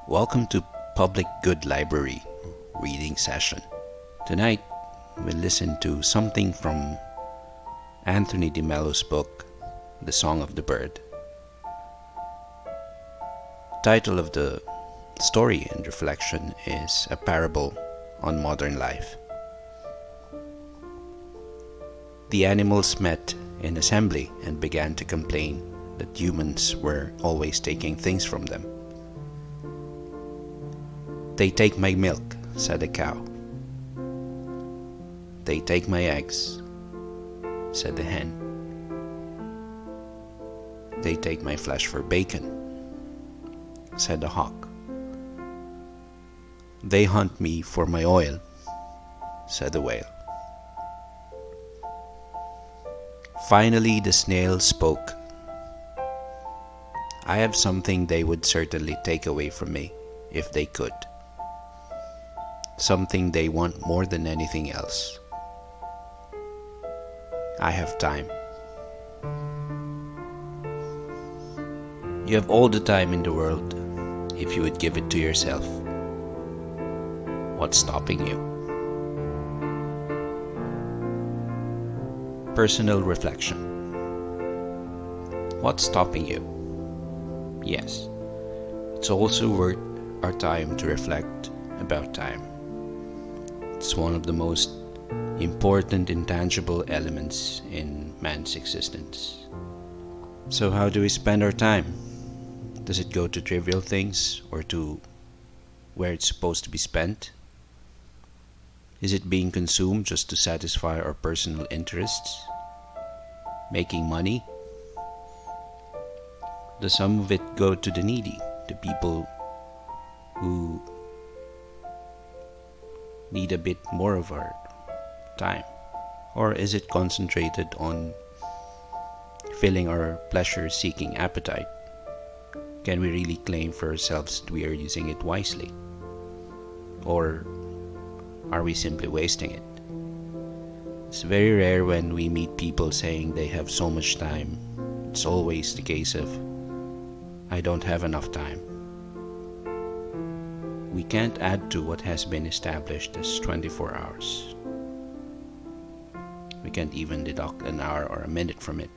Welcome to Public Good Library reading session. Tonight, we'll listen to something from Anthony de Mello's book, The Song of the Bird. The title of the story and reflection is A Parable on Modern Life. The animals met in assembly and began to complain that humans were always taking things from them. "They take my milk," said a cow. "They take my eggs," said the hen. "They take my flesh for bacon," said the hawk. "They hunt me for my oil," said the whale. Finally, the snail spoke. "I have something they would certainly take away from me if they could. Something they want more than anything else. I have time. You have all the time in the world if you would give it to yourself. What's stopping you?" Personal reflection. What's stopping you? Yes, it's also worth our time to reflect about time. It's one of the most important intangible elements in man's existence. So how do we spend our time? Does it go to trivial things or to where it's supposed to be spent? Is it being consumed just to satisfy our personal interests? Making money? Does some of it go to the needy, the people who need a bit more of our time? Or is it concentrated on filling our pleasure-seeking appetite? Can we really claim for ourselves that we are using it wisely? Or are we simply wasting it? It's very rare when we meet people saying they have so much time. It's always the case of, "I don't have enough time." We can't add to what has been established as 24 hours. We can't even deduct an hour or a minute from it.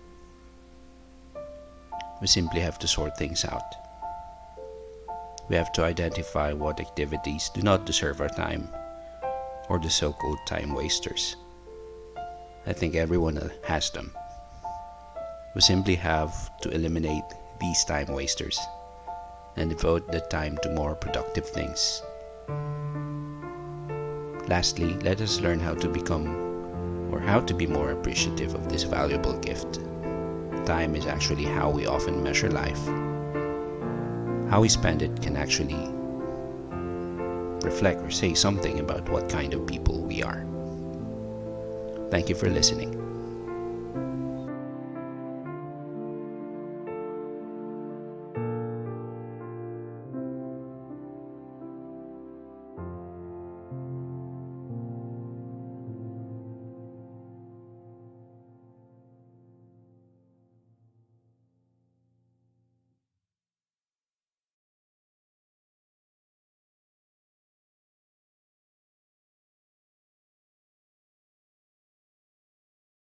We simply have to sort things out. We have to identify what activities do not deserve our time, or the so-called time wasters. I think everyone has them. We simply have to eliminate these time wasters and devote the time to more productive things. Lastly, let us learn how to be more appreciative of this valuable gift. Time is actually how we often measure life. How we spend it can actually reflect or say something about what kind of people we are. Thank you for listening.